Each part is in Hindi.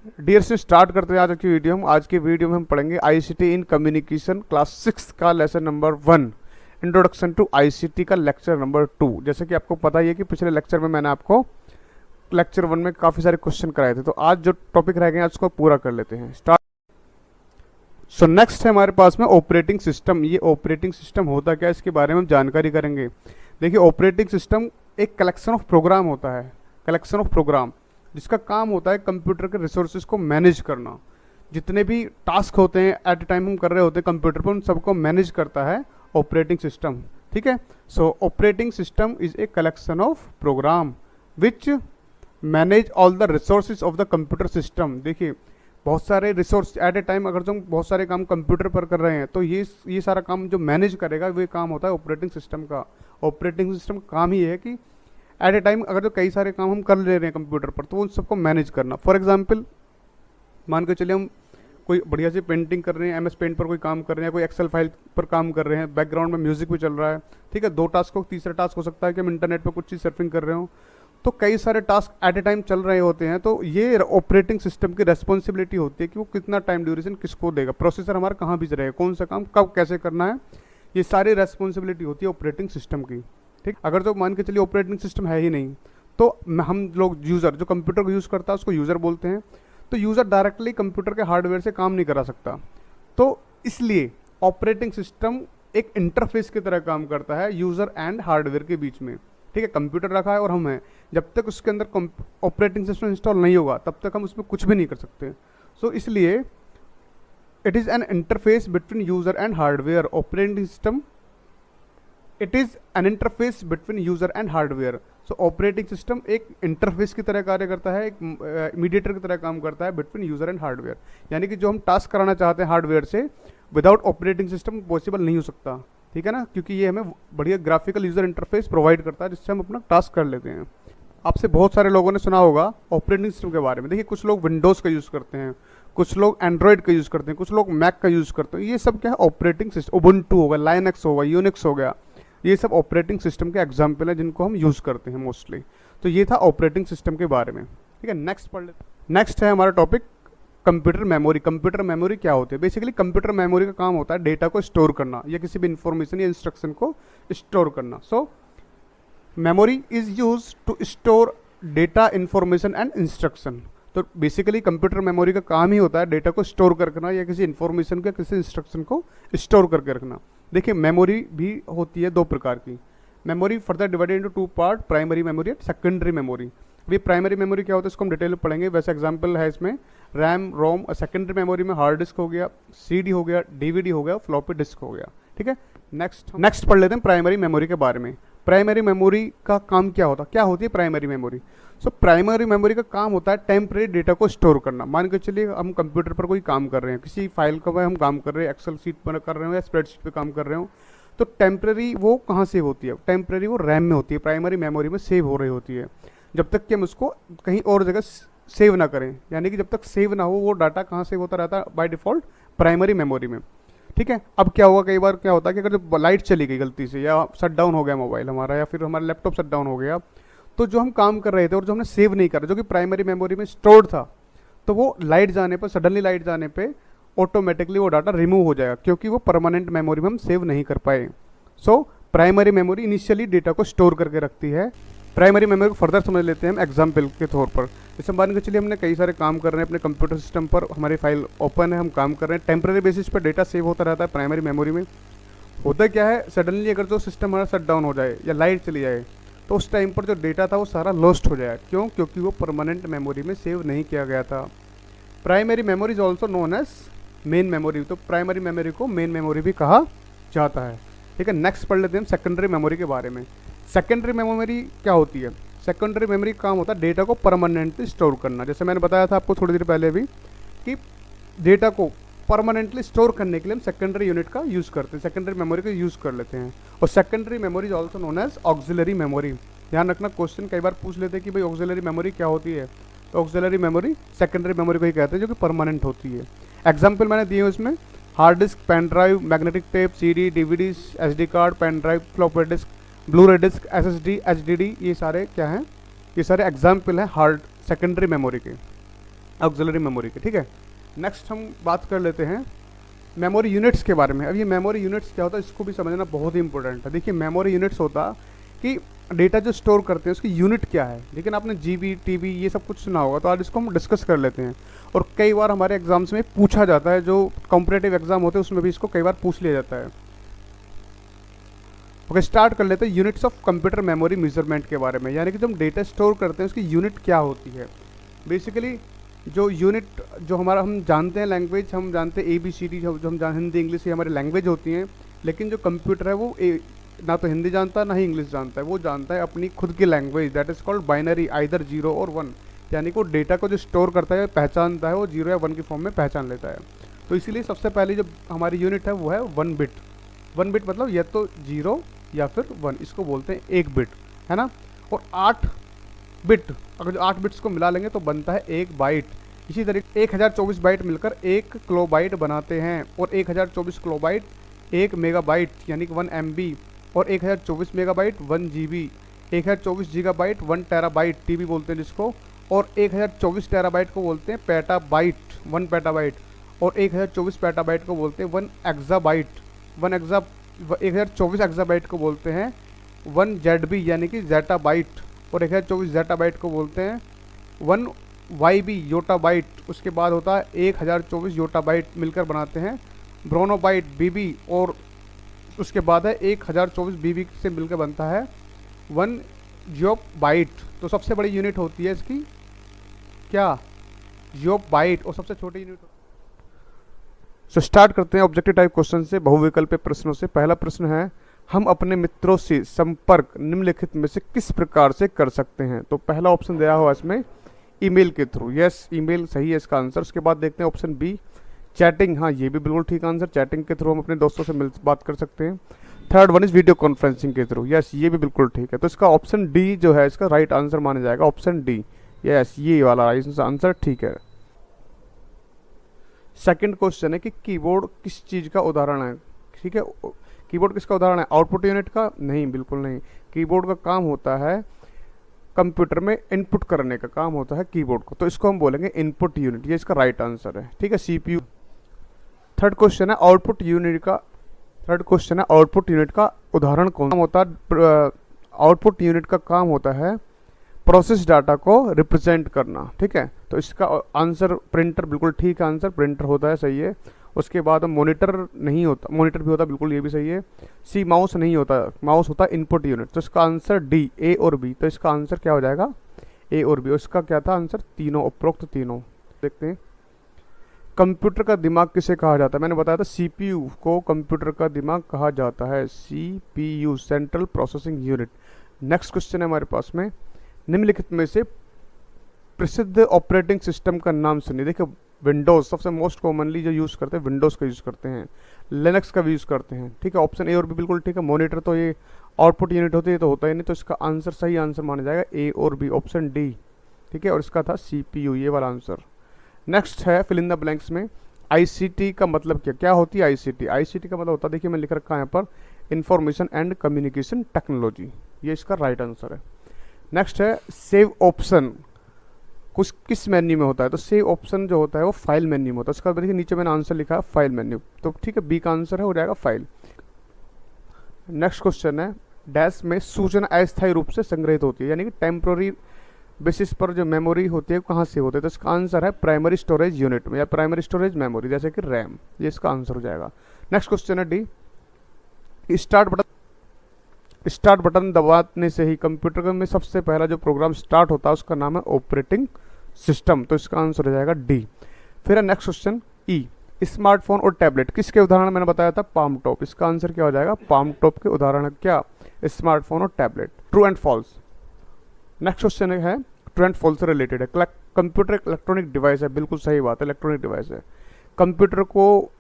डियर से स्टार्ट करते हैं आज की वीडियो। आज की वीडियो में हम पढ़ेंगे आईसीटी इन कम्युनिकेशन क्लास 6 का lesson number 1, introduction to ICT का लेक्चर नंबर 2। जैसे कि आपको पता ही है कि पिछले लेक्चर में मैंने आपको लेक्चर 1 में काफ़ी सारे क्वेश्चन कराए थे, तो आज जो टॉपिक रह गए हैं उसको पूरा कर लेते हैं। स्टार्ट। सो नेक्स्ट है हमारे पास में ऑपरेटिंग सिस्टम। ये ऑपरेटिंग सिस्टम होता क्या है, इसके बारे में हम जानकारी करेंगे। देखिए, ऑपरेटिंग सिस्टम एक कलेक्शन ऑफ प्रोग्राम होता है, कलेक्शन ऑफ प्रोग्राम जिसका काम होता है कंप्यूटर के रिसोर्सेज को मैनेज करना। जितने भी टास्क होते हैं एट ए टाइम हम कर रहे होते हैं कंप्यूटर पर, उन सबको मैनेज करता है ऑपरेटिंग सिस्टम। ठीक है। So operating system is a collection of program which manage all the resources of the computer system. देखिए, बहुत सारे रिसोर्स एट ए टाइम अगर हम बहुत सारे काम कंप्यूटर पर कर रहे हैं तो ये सारा काम जो मैनेज करेगा वो काम होता है ऑपरेटिंग सिस्टम का। ऑपरेटिंग सिस्टम काम ही है कि एट ए टाइम अगर जो कई सारे काम हम कर ले रहे हैं कंप्यूटर पर तो उन सबको मैनेज करना। फॉर एग्जांपल, मान के चलिए हम कोई बढ़िया सी पेंटिंग कर रहे हैं, एमएस पेंट पर कोई काम कर रहे हैं, कोई एक्सेल फाइल पर काम कर रहे हैं, बैकग्राउंड में म्यूजिक भी चल रहा है। ठीक है, 2 टास्क हो, तीसरा टास्क हो सकता है कि हम इंटरनेट पर कुछ चीज़ सर्फिंग कर रहे हो। तो कई सारे टास्क एट ए टाइम चल रहे होते हैं, तो ये ऑपरेटिंग सिस्टम की रेस्पॉन्सिबिलिटी होती है कि वो कितना टाइम ड्यूरेशन किसको देगा, प्रोसेसर हमारा कहाँ बिज रहेगा, कौन सा काम कब कैसे करना है, ये सारी रेस्पॉन्सिबिलिटी होती है ऑपरेटिंग सिस्टम की। ठीक, अगर तो मान के चलिए ऑपरेटिंग सिस्टम है ही नहीं तो हम लोग यूज़र जो कंप्यूटर को यूज़ करता है उसको यूज़र बोलते हैं। तो यूज़र डायरेक्टली कंप्यूटर के हार्डवेयर से काम नहीं करा सकता, तो इसलिए ऑपरेटिंग सिस्टम एक इंटरफेस की तरह काम करता है यूज़र एंड हार्डवेयर के बीच में। ठीक है, कंप्यूटर रखा है और हम हैं, जब तक उसके अंदर ऑपरेटिंग सिस्टम इंस्टॉल नहीं होगा तब तक हम उसमें कुछ भी नहीं कर सकते। सो इसलिए it is an interface between user and hardware. Operating system it is an interface between user and hardware. So operating system एक इंटरफेस की तरह कार्य करता है, एक मीडिएटर की तरह काम करता है बिटवीन यूज़र एंड हार्डवेयर। यानी कि जो हम टास्क कराना चाहते हैं हार्डवेयर से, विदाउट ऑपरेटिंग सिस्टम पॉसिबल नहीं हो सकता। ठीक है ना, क्योंकि ये हमें बढ़िया ग्राफिकल यूज़र इंटरफेस प्रोवाइड करता है जिससे हम अपना टास्क कर लेते हैं। आपसे बहुत सारे लोगों ने सुना होगा ऑपरेटिंग सिस्टम के बारे में। देखिए, कुछ लोग विंडोज़ का यूज़ करते हैं, कुछ लोग एंड्रॉयड का यूज़ करते हैं, कुछ लोग मैक का यूज़ करते हैं। ये सब क्या है, ऑपरेटिंग सिस्टम। उबुंटू होगा, लाइनक्स होगा, यूनिक्स हो गया, ये सब ऑपरेटिंग सिस्टम के एग्जाम्पल है जिनको हम यूज़ करते हैं मोस्टली। तो ये था ऑपरेटिंग सिस्टम के बारे में। ठीक है, नेक्स्ट पढ़ लेते। नेक्स्ट है हमारा topic computer memory. Computer memory क्या होती है? बेसिकली कंप्यूटर मेमोरी का काम होता है डेटा को स्टोर करना या किसी भी इंफॉर्मेशन या इंस्ट्रक्शन को स्टोर करना। So memory is use to store data, information and instruction. तो बेसिकली कंप्यूटर मेमोरी का काम ही होता है डेटा को स्टोर कर रखना या किसी इंफॉर्मेशन का किसी इंस्ट्रक्शन को स्टोर करके रखना। देखिए, मेमोरी भी होती है 2 प्रकार की। Memory further divided into 2 part, primary memory and secondary memory. अभी प्राइमरी मेमोरी क्या होता है इसको हम डिटेल में पढ़ेंगे। वैसे एग्जांपल है इसमें रैम, रोम। और सेकेंडरी मेमोरी में हार्ड डिस्क हो गया, सीडी हो गया, डीवीडी हो गया, फ्लॉपी डिस्क हो गया। ठीक है, नेक्स्ट पढ़ लेते हैं प्राइमरी मेमोरी के बारे में। प्राइमरी मेमोरी का काम क्या होता है, क्या होती है primary memory? So primary memory का काम होता है टेम्परेरी डेटा को स्टोर करना। मान के चलिए हम कंप्यूटर पर कोई काम कर रहे हैं, किसी फाइल का हम काम कर रहे हैं, एक्सेल शीट पर कर रहे हो या स्प्रेडशीट पे काम कर रहे हो, तो टेम्परेरी वो कहाँ सेव होती है? टेम्परेरी वो रैम में होती है, प्राइमरी मेमोरी में सेव हो रही होती है, जब तक कि हम उसको कहीं और जगह सेव ना करें। यानी कि जब तक सेव ना हो वो डाटा कहाँ सेव होता रहता है? बाय डिफ़ॉल्ट प्राइमरी मेमोरी में। ठीक है, अब क्या होगा, कई बार क्या होता है कि अगर जब लाइट चली गई गलती से या शट डाउन हो गया मोबाइल हमारा या फिर हमारा लैपटॉप शट डाउन हो गया, तो जो हम काम कर रहे थे और जो हमने सेव नहीं करा जो कि प्राइमरी मेमोरी में स्टोर्ड था, तो वो लाइट जाने पर, सडनली लाइट जाने पे ऑटोमेटिकली वो डाटा रिमूव हो जाएगा, क्योंकि वो परमानेंट मेमोरी में हम सेव नहीं कर पाए। So primary memory initially data को स्टोर करके रखती है। प्राइमरी मेमोरी को फर्दर समझ लेते हैं हम एग्जाम्पल के तौर पर। जैसे मान के चलिए हमने कई सारे काम कर रहे हैं अपने कंप्यूटर सिस्टम पर, हमारी फाइल ओपन है, हम काम कर रहे हैं, टेम्परेरी बेसिस पर डेटा सेव होता रहता है प्राइमरी मेमोरी में। होता क्या है, सडनली अगर जो सिस्टम हमारा शट डाउन हो जाए या लाइट चली जाए तो उस टाइम पर जो डेटा था वो सारा लॉस्ट हो जाए। क्यों? क्योंकि वो परमानेंट मेमोरी में सेव नहीं किया गया था। Primary memory is also known as main memory. तो प्राइमरी मेमोरी को मेन मेमोरी भी कहा जाता है। ठीक है, नेक्स्ट पढ़ लेते हैं हम सेकेंडरी मेमोरी के बारे में। सेकेंडरी मेमोरी क्या होती है? सेकेंडरी मेमोरी का काम होता है डेटा को परमानेंटली स्टोर करना। जैसे मैंने बताया था आपको थोड़ी देर पहले भी कि डेटा को परमानेंटली स्टोर करने के लिए हम सेकेंडरी यूनिट का यूज़ करते हैं, सेकेंडरी मेमोरी का यूज़ कर लेते हैं। और secondary memory is also known as auxiliary memory. ध्यान रखना, क्वेश्चन कई बार पूछ लेते हैं कि भाई ऑक्सिलरी मेमोरी क्या होती है, तो ऑक्सिलरी मेमोरी सेकेंडरी मेमोरी को ही कहते हैं जो कि परमानेंट होती है। एग्जाम्पल मैंने दिए उसमें hard disk, pen drive, magnetic tape, CD, DVD, SD card, pen drive, floppy disk, blu ray disk, SSD, HDD, ये सारे क्या हैं? ये सारे एग्जाम्पल हैं हार्ड सेकेंडरी मेमोरी के। ऑक्सिलरी मेमोरी के, ठीक है। नेक्स्ट हम बात कर लेते हैं मेमोरी यूनिट्स के बारे में। अब ये मेमोरी यूनिट्स क्या होता है इसको भी समझना बहुत ही इंपॉर्टेंट है। देखिए मेमोरी यूनिट्स होता कि डेटा जो स्टोर करते हैं उसकी यूनिट क्या है, लेकिन आपने जीबी टीबी ये सब कुछ सुना होगा, तो आज इसको हम डिस्कस कर लेते हैं। और कई बार हमारे एग्जाम्स में पूछा जाता है, जो कॉम्पिटेटिव एग्जाम होते हैं उसमें भी इसको कई बार पूछ लिया जाता है। ओके, स्टार्ट कर लेते हैं units of computer memory measurement के बारे में। यानी कि जब हम डेटा स्टोर करते हैं उसकी यूनिट क्या होती है। बेसिकली जो यूनिट जो हमारा हम जानते हैं लैंग्वेज, हम जानते हैं ABCD जो हम हिंदी इंग्लिश ये हमारी लैंग्वेज होती हैं, लेकिन जो कंप्यूटर है वो ना तो हिंदी जानता है ना ही इंग्लिश जानता है, वो जानता है अपनी खुद की language, that is called binary, either 0 और 1। यानी कि वो डेटा को जो स्टोर करता है पहचानता है, वो 0 या 1 की फॉर्म में पहचान लेता है। तो इसीलिए सबसे पहली जो हमारी यूनिट है वो है 1 बिट। 1 बिट मतलब या तो 0 या फिर 1, इसको बोलते हैं 1 बिट, है ना। और 8 बिट, अगर जो 8 बिट्स को मिला लेंगे तो बनता है 1 बाइट। इसी तरीके 1024 बाइट मिलकर 1 किलोबाइट बनाते हैं, और 1024 किलोबाइट 1 मेगाबाइट यानी कि 1 MB, और 1024 megabyte 1 GB, 1024 gigabyte 1 terabyte TB बोलते हैं जिसको, और 1024 टेराबाइट को बोलते हैं पेटाबाइट 1 पेटाबाइट, और 1024 पेटाबाइट को बोलते हैं 1 एक्साबाइट 1024 एक्साबाइट को बोलते हैं 1 ZB यानी कि जेटाबाइट, और 1024 जेटाबाइट को बोलते हैं 1 YB योटाबाइट। उसके बाद होता है 1024 योटाबाइट मिलकर बनाते हैं ब्रोनोबाइट BB, और उसके बाद है 1024 BB से मिलकर बनता है 1 जियोबाइट। तो सबसे बड़ी यूनिट होती है इसकी क्या, जियोबाइट, और सबसे छोटी यूनिट। सो स्टार्ट करते हैं ऑब्जेक्टिव टाइप क्वेश्चन से, बहुविकल्पीय प्रश्नों से। पहला प्रश्न है, हम अपने मित्रों से संपर्क निम्नलिखित में से किस प्रकार से कर सकते हैं। तो पहला ऑप्शन दिया हुआ इसमें ईमेल के थ्रू, यस ईमेल सही है इसका आंसर। उसके बाद देखते हैं ऑप्शन बी चैटिंग, हाँ ये भी बिल्कुल ठीक आंसर, चैटिंग के थ्रू हम अपने दोस्तों से बात कर सकते हैं। Third one is video conferencing के थ्रू, यस ये भी बिल्कुल ठीक है। तो इसका ऑप्शन डी जो है इसका राइट आंसर माना जाएगा, ऑप्शन डी, यस ये वाला आंसर ठीक है। सेकंड क्वेश्चन है कि कीबोर्ड किस चीज़ का उदाहरण है, ठीक है। कीबोर्ड किसका उदाहरण है, आउटपुट यूनिट का, नहीं बिल्कुल नहीं। कीबोर्ड का काम होता है कंप्यूटर में इनपुट करने का काम होता है कीबोर्ड को, तो इसको हम बोलेंगे इनपुट यूनिट, ये इसका राइट आंसर है, ठीक है। CPU। थर्ड क्वेश्चन है आउटपुट यूनिट का उदाहरण कौन होता है। आउटपुट यूनिट का काम होता है प्रोसेस डाटा को रिप्रेजेंट करना, ठीक है। तो इसका आंसर प्रिंटर, बिल्कुल ठीक आंसर, प्रिंटर होता है, सही है। उसके बाद मॉनिटर नहीं होता, मॉनिटर भी होता है, बिल्कुल ये भी सही है। सी माउस नहीं होता, माउस होता है इनपुट यूनिट। तो इसका आंसर डी, ए और बी। तो इसका आंसर क्या हो जाएगा, ए और बी। इसका क्या था आंसर, तीनों, उपरोक्त तीनों। देखते हैं कंप्यूटर का दिमाग किसे कहा जाता है। मैंने बताया था CPU को कंप्यूटर का दिमाग कहा जाता है, CPU central processing unit. Next question है हमारे पास में, निम्नलिखित में से प्रसिद्ध ऑपरेटिंग सिस्टम का नाम सुनिए। देखिए विंडोज़ सबसे मोस्ट कॉमनली जो यूज़ करते हैं, विंडोज़ का यूज़ करते हैं, लिनक्स का भी यूज़ करते हैं, ठीक है। ऑप्शन ए और बी बिल्कुल ठीक है। मॉनिटर तो ये आउटपुट यूनिट होती है तो होता ही नहीं, तो इसका आंसर सही आंसर माना जाएगा ए और बी, ऑप्शन डी, ठीक है। और इसका था CPU, ये वाला आंसर। नेक्स्ट है फिल इन द ब्लैंक्स में ICT का मतलब क्या होती है। ICT का मतलब होता है, देखिए मैं लिख रखा है यहाँ पर, इंफॉर्मेशन एंड कम्युनिकेशन टेक्नोलॉजी, ये इसका राइट आंसर है। नेक्स्ट है सेव ऑप्शन, कुछ किस मेन्यू में होता है। तो सेव ऑप्शन जो होता है वो फाइल मेन्यू में होता है। उसका देखिए नीचे मैंने आंसर लिखा है फाइल मेन्यू, तो ठीक है बी का आंसर है, हो जाएगा फाइल। नेक्स्ट क्वेश्चन है, डैश में सूचना अस्थायी रूप से संग्रहित होती है, यानी कि टेम्प्रोरी बेसिस पर जो मेमोरी होती है कहाँ से होती है। तो इसका आंसर है प्राइमरी स्टोरेज यूनिट में, या प्राइमरी स्टोरेज मेमोरी, जैसे कि रैम, ये इसका आंसर हो जाएगा। नेक्स्ट क्वेश्चन है डी, स्टार्ट बटन दबाने से ही कंप्यूटर में सबसे पहला जो प्रोग्राम स्टार्ट होता है उसका नाम है ऑपरेटिंग सिस्टम, तो इसका आंसर हो जाएगा डी। फिर है नेक्स्ट क्वेश्चन ई, स्मार्टफोन और टैबलेट किसके उदाहरण मैंने बताया था, पाम टॉप, इसका आंसर क्या हो जाएगा, पाम टॉप के उदाहरण है क्या, स्मार्टफोन और tablet. True and false. Next question है ट्रू एंड फॉल्स से रिलेटेड है, कंप्यूटर एक इलेक्ट्रॉनिक डिवाइस है, बिल्कुल सही बात है, इलेक्ट्रॉनिक डिवाइस है। कंप्यूटर को,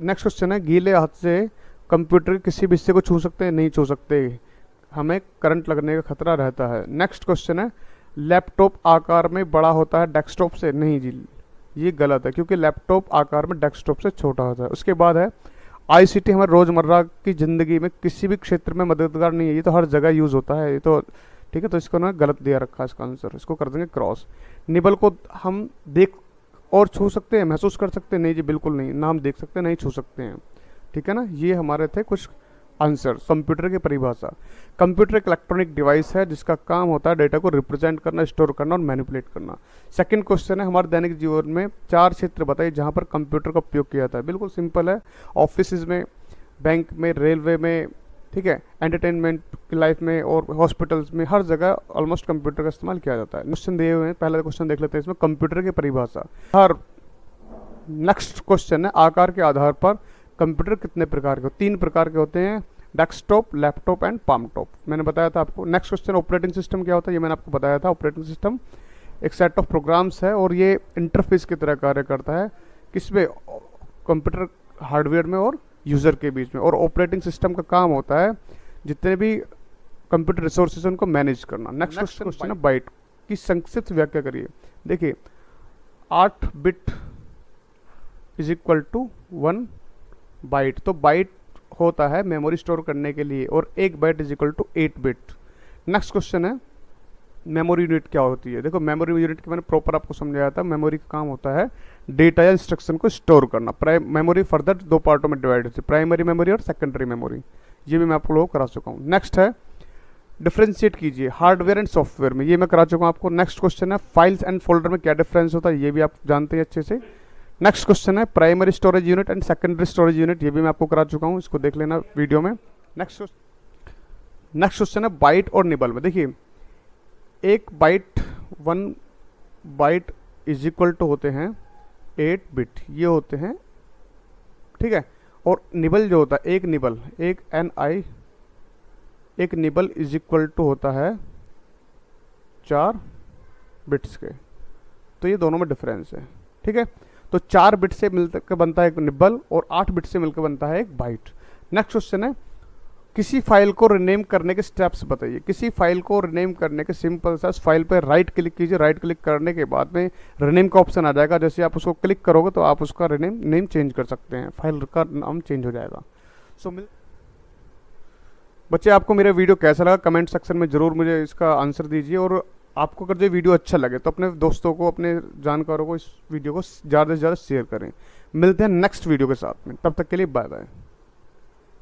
नेक्स्ट क्वेश्चन है, गीले हाथ से कंप्यूटर के किसी भी हिस्से को छू सकते हैं, नहीं छू सकते, हमें करंट लगने का खतरा रहता है। नेक्स्ट क्वेश्चन है, लैपटॉप आकार में बड़ा होता है डेस्कटॉप से, नहीं जी ये गलत है, क्योंकि लैपटॉप आकार में डेस्कटॉप से छोटा होता है। उसके बाद है ICT हमारे रोज़मर्रा की ज़िंदगी में किसी भी क्षेत्र में मददगार नहीं है, ये तो हर जगह यूज़ होता है, ये तो ठीक है, तो इसको ना गलत दिया रखा है इसका आंसर, इसको कर देंगे क्रॉस। निबल को हम देख और छू सकते हैं, महसूस कर सकते हैं? नहीं जी बिल्कुल नहीं, ना हम देख सकते हैं नहीं छू सकते हैं, ठीक है ना। ये हमारे थे कुछ आंसर। कंप्यूटर की परिभाषा, कंप्यूटर एक इलेक्ट्रॉनिक डिवाइस है जिसका काम होता है डेटा को रिप्रेजेंट करना, स्टोर करना और मैनिपुलेट करना। सेकंड क्वेश्चन है, हमारे दैनिक जीवन में 4 क्षेत्र बताइए जहां पर कंप्यूटर का उपयोग किया जाता है। बिल्कुल सिंपल है, ऑफिस में, बैंक में, रेलवे में, ठीक है, एंटरटेनमेंट की लाइफ में और हॉस्पिटल्स में, हर जगह ऑलमोस्ट कंप्यूटर का इस्तेमाल किया जाता है। क्वेश्चन दिए हुए हैं, पहला क्वेश्चन देख लेते हैं इसमें, कंप्यूटर की परिभाषा। हर नेक्स्ट क्वेश्चन है, आकार के आधार पर कंप्यूटर कितने प्रकार के? 3 प्रकार के होते हैं, desktop, laptop and palm top. मैंने बताया था आपको। नेक्स्ट क्वेश्चन, ऑपरेटिंग सिस्टम क्या होता है? ये मैंने आपको बताया था। ऑपरेटिंग सिस्टम एक सेट ऑफ प्रोग्राम्स है और ये इंटरफेस की तरह कार्य करता है, किसमें? कंप्यूटर हार्डवेयर में और यूज़र के बीच में। और ऑपरेटिंग सिस्टम का काम होता है जितने भी कंप्यूटर रिसोर्सेज उनको मैनेज करना। नेक्स्ट क्वेश्चन है, बाइट की संक्षिप्त व्याख्या करिए। देखिए 8 bit is equal to 1 byte. तो बाइट होता है मेमोरी स्टोर करने के लिए और 1 byte is equal to 8 bit. Next question है, मेमोरी यूनिट क्या होती है? देखो मेमोरी यूनिट की मैंने प्रॉपर आपको समझाया था। मेमोरी का काम होता है डेटा या इंस्ट्रक्शन को स्टोर करना। मेमोरी फर्दर 2 पार्टों में डिवाइड होती है, प्राइमरी मेमोरी और सेकेंडरी मेमोरी। ये भी मैं आप लोगों को करा चुका हूँ। नेक्स्ट है, डिफ्रेंशिएट कीजिए हार्डवेयर एंड सॉफ्टवेयर में। ये मैं करा चुका हूँ आपको। नेक्स्ट क्वेश्चन है, फाइल्स एंड फोल्डर में क्या डिफरेंस होता है? ये भी आप जानते हैं अच्छे से। नेक्स्ट क्वेश्चन है, primary storage unit and secondary storage unit. ये भी मैं आपको करा चुका हूँ, इसको देख लेना वीडियो में। नेक्स्ट क्वेश्चन है, बाइट और निबल में। देखिए 1 बाइट इज इक्वल टू होते हैं 8 बिट, ये होते हैं, ठीक है। और निबल जो होता है, एक निबल इज इक्वल टू होता है 4 बिट्स के। तो ये दोनों में डिफरेंस है, ठीक है। तो 4 बिट से मिलकर बनता है एक निबल और 8 बिट से मिलकर बनता है एक बाइट। नेक्स्ट क्वेश्चन है, किसी फाइल को रिनेम करने के स्टेप्स बताइए। किसी फाइल को रिनेम करने के सिंपल सा, फाइल पर राइट क्लिक कीजिए। राइट क्लिक करने के बाद में रिनेम का ऑप्शन आ जाएगा। जैसे आप उसको क्लिक करोगे तो आप उसका नेम चेंज कर सकते हैं, फाइल का नाम चेंज हो जाएगा। बच्चे आपको मेरा वीडियो कैसा लगा कमेंट सेक्शन में ज़रूर मुझे इसका आंसर दीजिए। और आपको अगर जो वीडियो अच्छा लगे तो अपने दोस्तों को, अपने जानकारों को इस वीडियो को ज़्यादा से ज़्यादा शेयर करें। मिलते हैं नेक्स्ट वीडियो के साथ में, तब तक के लिए बाय बाय।